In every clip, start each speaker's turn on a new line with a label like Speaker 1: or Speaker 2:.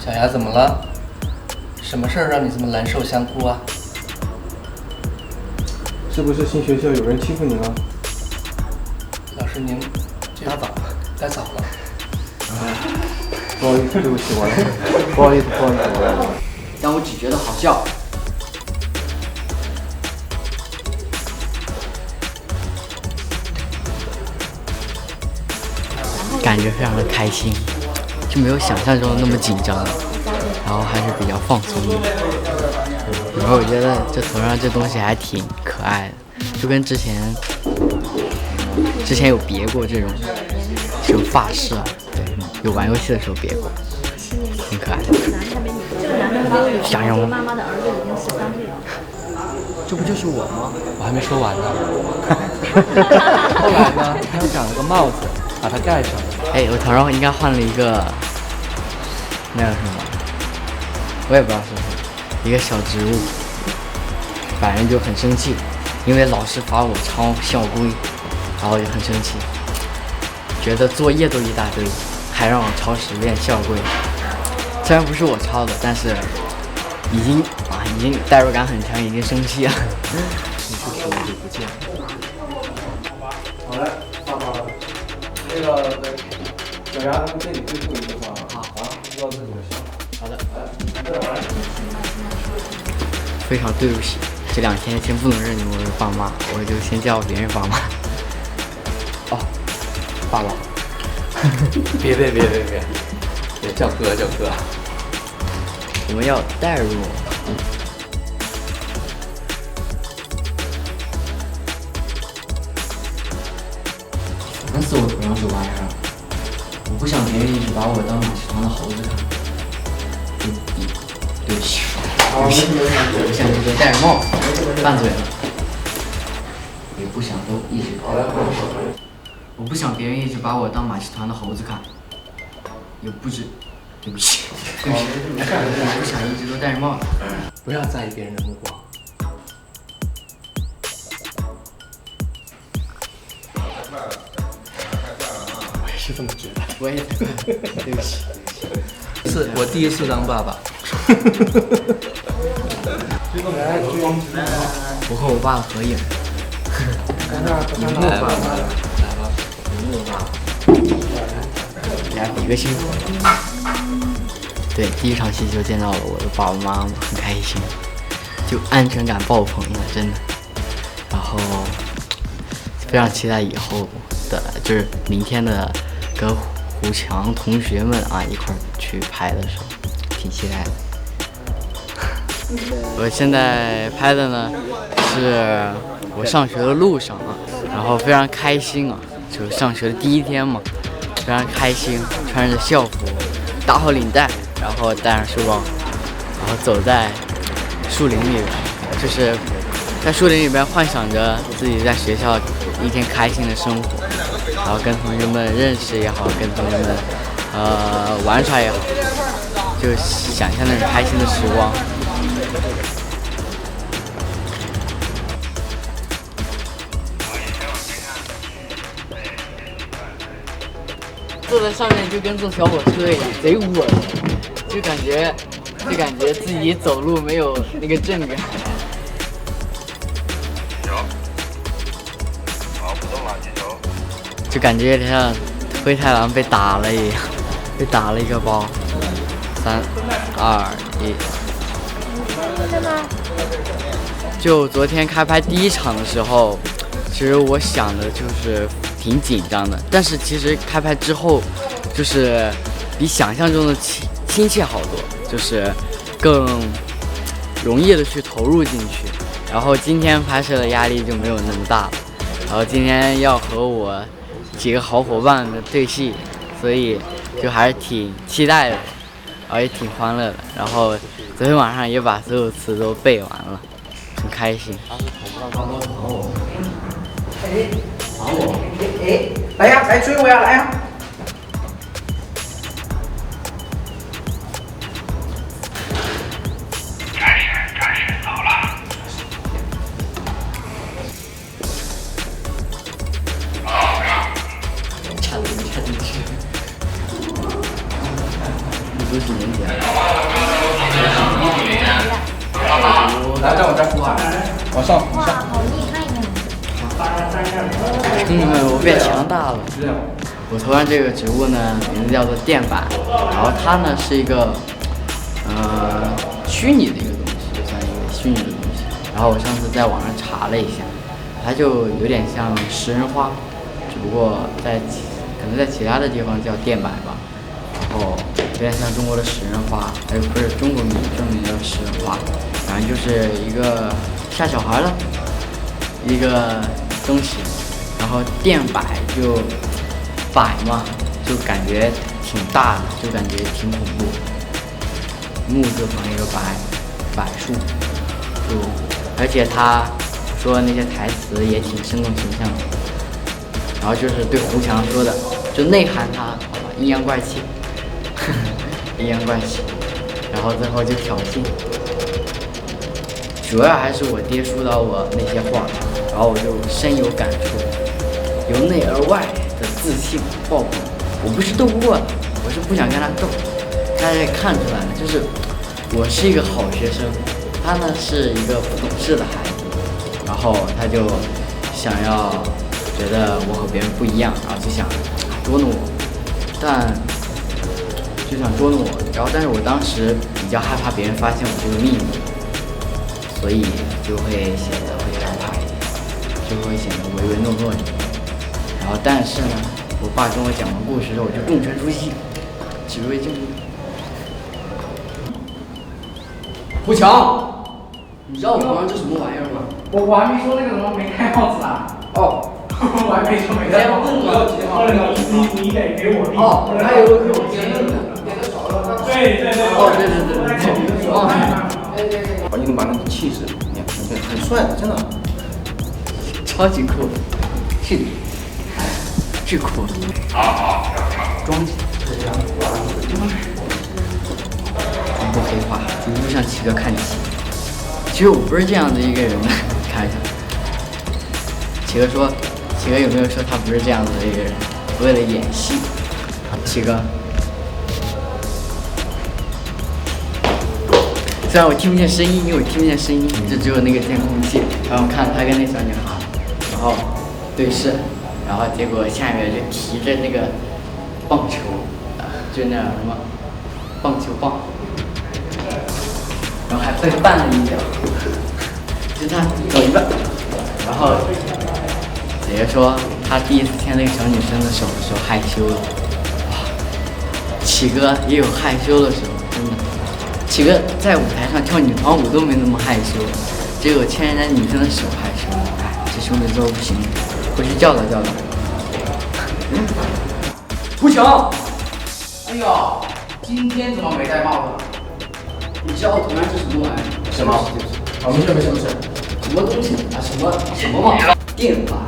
Speaker 1: 小牙怎么了？什么事儿让你这么难受香菇啊？
Speaker 2: 是不是新学校有人欺负你了？
Speaker 1: 老师您该早了，该早了。
Speaker 2: 不好意思，对不起，我了。不好意思，我来了。
Speaker 3: 但我只觉得好笑。感觉非常的开心，就没有想象中的那么紧张，然后还是比较放松的。然后我觉得这头上这东西还挺可爱的，就跟之前有别过这种发饰啊，对，有玩游戏的时候别过，挺可爱的。想要吗？
Speaker 4: 妈妈的儿子已经13岁了。
Speaker 3: 这不就是我吗？
Speaker 1: 我还没说完呢。后来呢，他又长了个帽子，把它盖上了。
Speaker 3: 哎，我头上应该换了一个那叫什么，我也不知道是什么，一个小植物。反正就很生气，因为老师罚我抄校规，然后就很生气，觉得作业都一大堆，还让我抄10遍校规。虽然不是我抄的，但是已经代入感很强，已经生气了。
Speaker 1: 情绪十足就不见了。
Speaker 2: 好嘞，爸爸，那个小牙，咱们这里最后一句话啊，知道自己的想法。
Speaker 1: 好的，
Speaker 2: 来。
Speaker 3: 非常对不起，这2天先不能认你们为爸妈，我就先叫别人爸妈。哦，爸爸。
Speaker 1: 别叫哥叫哥。
Speaker 3: 我们要代入。烦死我头上这玩意儿！我不想别人一直把我当马戏团的猴子看。对不起，我不想一直戴着帽子，拌嘴了。也不想都一直我不想别人一直把我当马戏团的猴子看。也不止，对不起，我不想一直都戴着帽子。
Speaker 1: 不要在意别人的目光。我也是这么觉得。
Speaker 3: 我也对不起。
Speaker 1: 我第一次当爸爸。
Speaker 3: 我和我爸的合影。
Speaker 1: 你们来吧，
Speaker 3: 来比个心。对，第一场戏就见到了我的爸爸妈妈，很开心，就安全感爆棚了，真的。然后非常期待以后的，就是明天的跟胡强同学们啊一块儿去拍的时候，挺期待的。我现在拍的呢，是我上学的路上啊，然后非常开心啊，就上学的第1天嘛，非常开心，穿着校服，打好领带，然后带上书包，然后走在树林里边，就是在树林里边幻想着自己在学校一天开心的生活，然后跟同学们认识也好，跟同学们玩耍也好，就想象那种开心的时光。坐在上面就跟坐小火车一样，贼稳，就感觉自己走路没有那个震感。就感觉有点像灰太狼被打了一样，被打了一个包。3、2、1。就昨天开拍第1场的时候，其实我想的就是挺紧张的，但是其实开拍之后，就是比想象中的亲切好多，就是更容易的去投入进去。然后今天拍摄的压力就没有那么大了，然后今天要和我几个好伙伴的对戏，所以就还是挺期待的，然后也挺欢乐的。然后昨天晚上也把所有词都背完了，很开心。
Speaker 5: 来呀，来追我呀，来呀！
Speaker 6: 战士走了。
Speaker 2: 上
Speaker 4: 哇，好厉害呢！
Speaker 3: 兄弟们，我变强大了。我头上这个植物呢，名字叫做电板，然后它呢是一个虚拟的一个东西，就算一个虚拟的东西。然后我上次在网上查了一下，它就有点像食人花，只不过可能在其他的地方叫电板吧。然后有点像中国的食人花，不是中国正名叫食人花，反正就是一个吓小孩的一个东西。然后电柏就柏嘛，就感觉挺大的，就感觉挺恐怖。木字旁一个柏树，就而且他说那些台词也挺生动形象的。然后就是对胡强说的，就内涵他阴阳怪气，阴阳怪气，然后最后就挑衅。主要还是我爹说到我那些话，然后我就深有感触，由内而外的自信爆棚。我不是斗不过他，我是不想跟他斗。大家也看出来了，就是我是一个好学生，他呢是一个不懂事的孩子，然后他就想要觉得我和别人不一样，然后就想捉弄我，但是我当时比较害怕别人发现我这个秘密，所以就会显得会害怕一点，就会显得唯唯诺诺一点。然后但是呢，我爸跟我讲完故事之后，我就重拳出击，只为救命。胡强，你知道我头上这什么玩意儿吗？
Speaker 5: 我还没说那个什么没戴帽子呢。
Speaker 3: 哦，
Speaker 5: 我还没说没戴帽子。你得给我
Speaker 3: 哦，还有个给我接应的。
Speaker 5: 对。
Speaker 3: 哦，对。
Speaker 2: 你能把那个气势，很帅的，真的。
Speaker 3: 超级酷，是的，巨酷。装起来。不黑化，逐步向齐哥看齐。其实我不是这样的一个人，开玩笑。齐哥说，齐哥有没有说他不是这样子的一个人？为了演戏。齐哥，虽然我听不见声音，因为我听不见声音，就只有那个监控器。然后看他跟那小女孩，然后对视，然后结果下面就提着那个棒球，就那什么棒球棒。然后还被绊了一脚，就他走一半，然后姐姐说他第一次牵那个小女生的手的时候害羞了，哇，启哥也有害羞的时候，真的，启哥在舞台上跳女团舞都没那么害羞，结果牵人家女生的手害羞，哎，这兄弟都不行，回去教导教导。
Speaker 5: 胡强，哎呦，今天怎么没戴帽子？你知道我头上是什么玩意儿？
Speaker 2: 什么？没事。
Speaker 5: 什么东西啊？什么嘛？电板。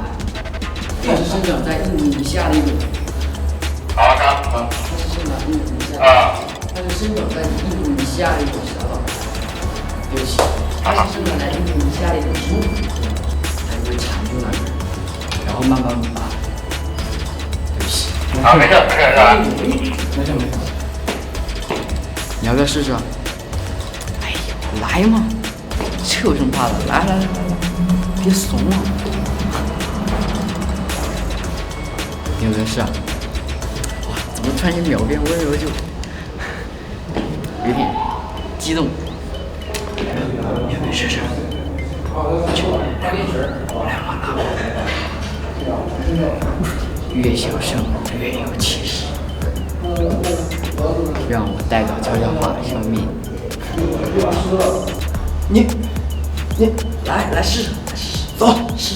Speaker 5: 它是生长在印度尼西亚的一种。它是生长在印度尼西亚的一种蛇吧？对不起，它是生长在印度尼西亚的一种植物，它就会缠住那个，然后慢慢拔。对不起。没事。
Speaker 3: 你要不要试试？来嘛，这有什么怕的？来，别怂啊！你有没有事啊？哇，怎么突然间秒变温柔就有点激动？有没有试试？越小声越有气势，让我带到悄悄话消灭你。你来试试，走试。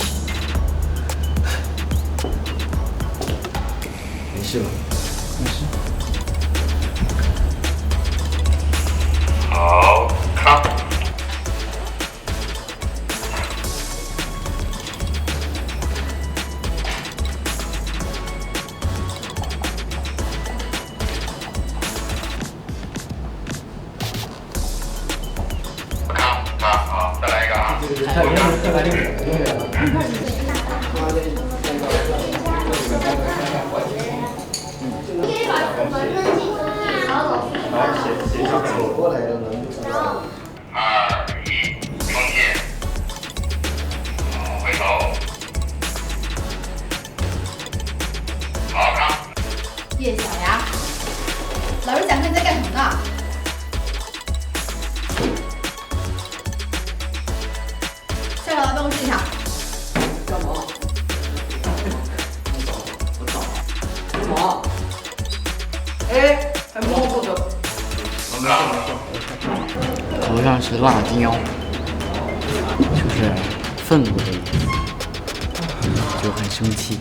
Speaker 3: 没事吧？没事。
Speaker 6: 好，看。好，再来一个啊！2、1，充电。
Speaker 3: 辣椒，就是愤怒的意思，就很生气。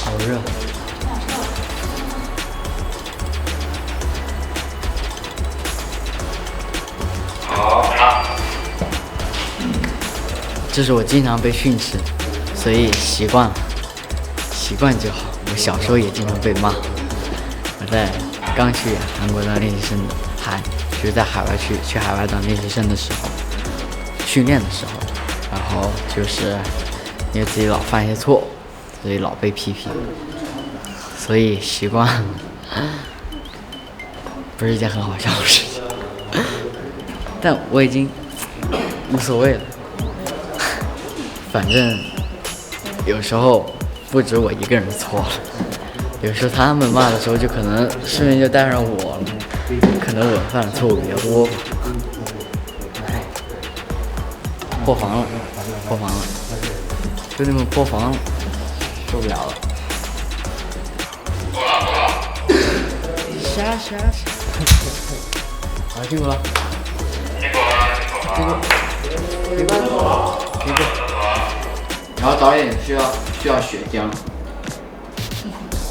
Speaker 3: 好热。这是我经常被训斥，所以习惯了，习惯就好。我小时候也经常被骂。我在刚去韩国当练习生的就是在海外去海外当练习生的时候，训练的时候，然后就是因为自己老犯一些错误，所以老被批评，所以习惯了，不是一件很好笑的事情，但我已经无所谓了。反正有时候不止我一个人错了，有时候他们骂的时候，就可能顺便就带上我了，可能我犯的错误比较多吧。破防了，兄弟们破防了，受不了了。啥？好，辛苦了。辛苦。然后导演需要血浆，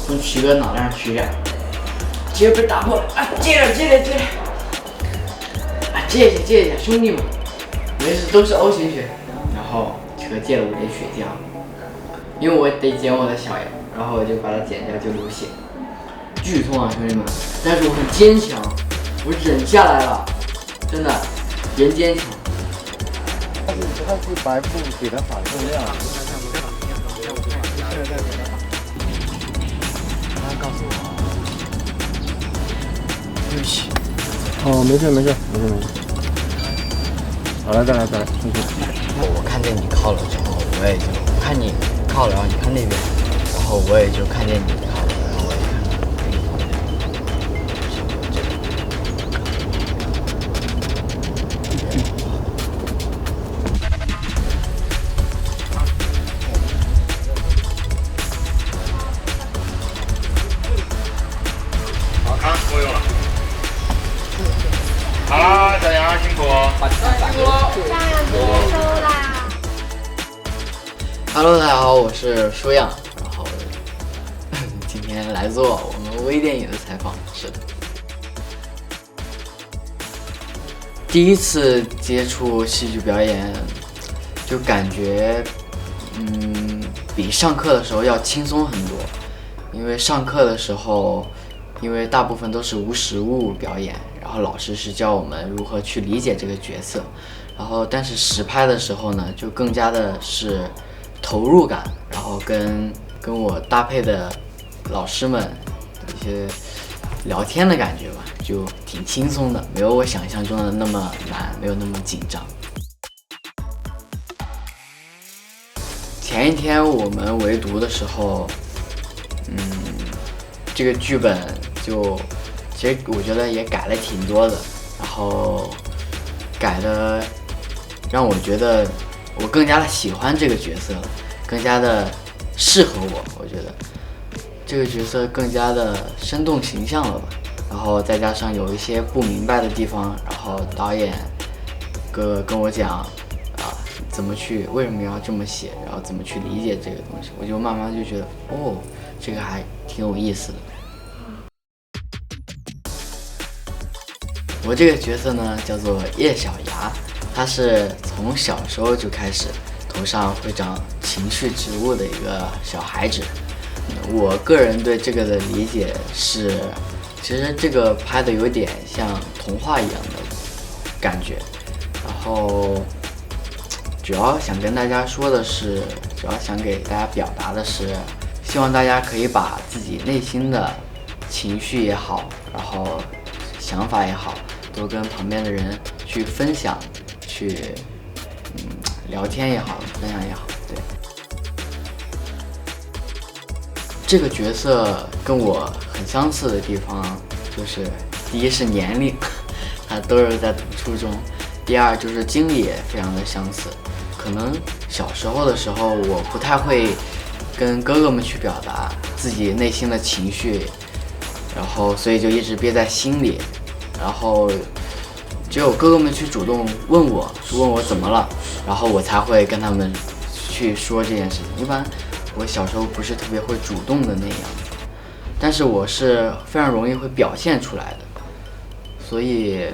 Speaker 3: 从曲哥脑袋上取点，结被打破了啊！接着，啊借一下，兄弟们，没事，都是 O 型血。然后曲哥借了我点血浆，因为我得剪我的小牙，然后我就把它剪掉，就流血，剧痛啊，兄弟们！但是我很坚强，我忍下来了，真的，人坚强。
Speaker 1: 它是白布给它反重量。他告诉我，对不起。哦，没事。好了，再来，辛苦。
Speaker 3: 我看见你靠了之后，我也就看你靠了，然后你看那边，然后我也就看见你靠了，然后我也看
Speaker 6: 好看，够用了。好啦，小杨辛苦。
Speaker 3: Hello， 大家好，我是舒阳，然后今天来做我们微电影的采访。是的，第一次接触戏剧表演，就感觉比上课的时候要轻松很多，因为上课的时候，因为大部分都是无实物表演，然后老师是教我们如何去理解这个角色，然后但是实拍的时候呢，就更加的是投入感，然后跟我搭配的老师们一些聊天的感觉吧，就挺轻松的，没有我想象中的那么难，没有那么紧张。前一天我们围读的时候，这个剧本就其实我觉得也改了挺多的，然后改的让我觉得我更加的喜欢这个角色了，更加的适合我觉得这个角色更加的生动形象了吧。然后再加上有一些不明白的地方，然后导演跟我讲为什么要这么写，然后怎么去理解这个东西，我就慢慢就觉得这个还挺有意思的。我这个角色呢叫做叶小牙，他是从小时候就开始头上会长情绪植物的一个小孩子。我个人对这个的理解是，其实这个拍的有点像童话一样的感觉，然后主要想跟大家说的是，主要想给大家表达的是，希望大家可以把自己内心的情绪也好，然后想法也好，都跟旁边的人去分享，去聊天也好，分享也好。对，这个角色跟我很相似的地方，就是第一是年龄，他都是在读初中；第二就是经历也非常的相似。可能小时候的时候，我不太会跟哥哥们去表达自己内心的情绪，然后所以就一直憋在心里，然后只有哥哥们去主动问我怎么了，然后我才会跟他们去说这件事情。一般我小时候不是特别会主动的那样，但是我是非常容易会表现出来的，所以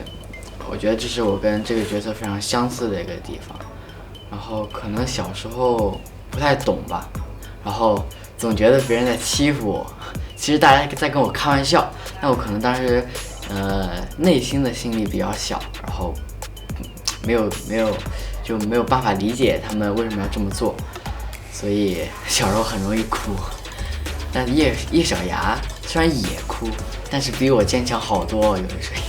Speaker 3: 我觉得这是我跟这个角色非常相似的一个地方。然后可能小时候不太懂吧，然后总觉得别人在欺负我，其实大家在跟我开玩笑，但我可能当时内心的心理比较小，然后没有办法理解他们为什么要这么做，所以小时候很容易哭。但叶小牙虽然也哭，但是比我坚强好多，有的时候。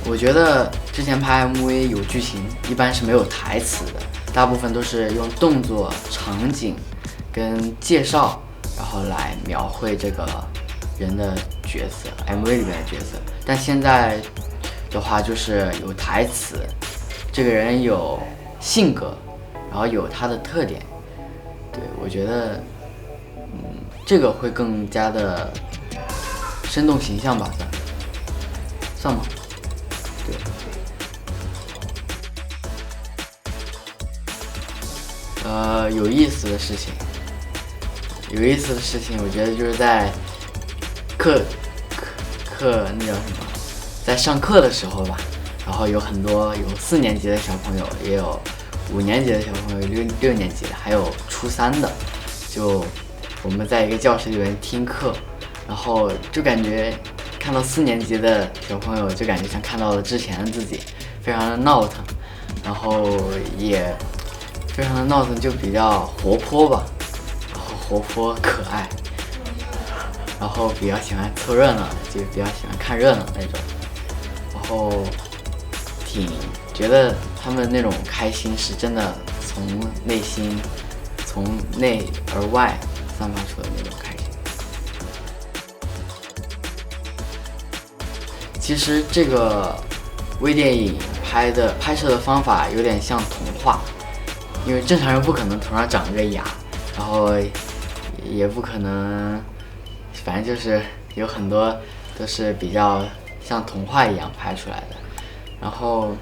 Speaker 3: 我觉得之前拍 MV 有剧情，一般是没有台词的，大部分都是用动作、场景跟介绍，然后来描绘这个人的角色 ，MV 里面的角色。但现在的话就是有台词，这个人有性格，然后有他的特点。对，我觉得，这个会更加的生动形象吧，算吗？对。有意思的事情，我觉得就是在课那叫什么，在上课的时候吧，然后有很多有4年级的小朋友，也有5年级的小朋友，6年级的，还有初3的，就我们在一个教室里面听课，然后就感觉看到4年级的小朋友，就感觉像看到了之前的自己，非常的闹腾，然后也非常的闹腾，就比较活泼吧，然后活泼可爱，然后比较喜欢凑热闹，就比较喜欢看热闹那种，然后觉得他们那种开心是真的从内心，从内而外散发出的那种开心。其实这个微电影拍摄的方法有点像童话，因为正常人不可能头上长个牙，然后也不可能，反正就是有很多都是比较像童话一样拍出来的。然后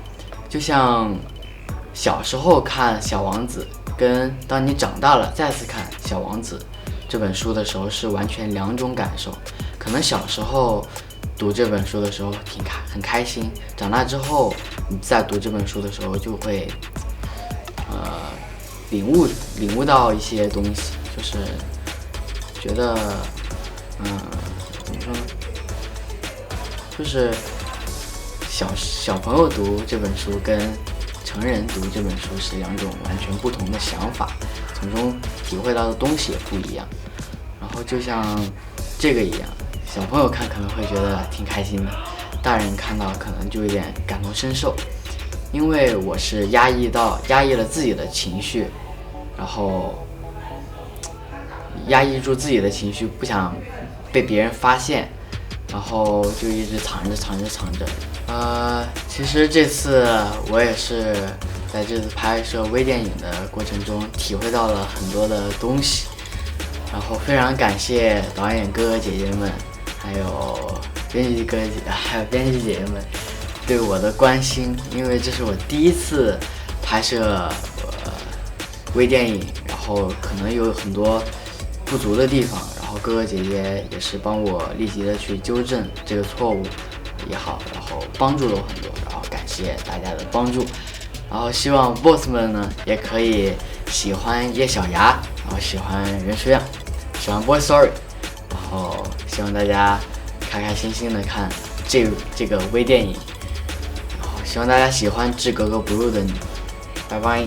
Speaker 3: 就像小时候看《小王子》，跟当你长大了再次看《小王子》这本书的时候是完全2种感受。可能小时候读这本书的时候很开心，长大之后你再读这本书的时候就会领悟到一些东西，就是觉得怎么说呢，就是小朋友读这本书跟成人读这本书是2种完全不同的想法，从中体会到的东西也不一样。然后就像这个一样，小朋友看可能会觉得挺开心的，大人看到可能就有点感同身受，因为我是压抑了自己的情绪，然后压抑住自己的情绪，不想被别人发现，然后就一直藏着。其实这次我也是在这次拍摄微电影的过程中体会到了很多的东西，然后非常感谢导演哥哥姐姐们，还有编辑哥哥还有编辑姐姐们对我的关心，因为这是我第一次拍摄微电影，然后可能有很多不足的地方，然后哥哥姐姐也是帮我立即的去纠正这个错误也好，然后帮助了我很多，然后感谢大家的帮助，然后希望 boss 们呢也可以喜欢叶小牙，然后喜欢任舒漾，喜欢 Boy Story， 然后希望大家开开心心的看这个微电影，然后希望大家喜欢致格格不入的你，拜拜。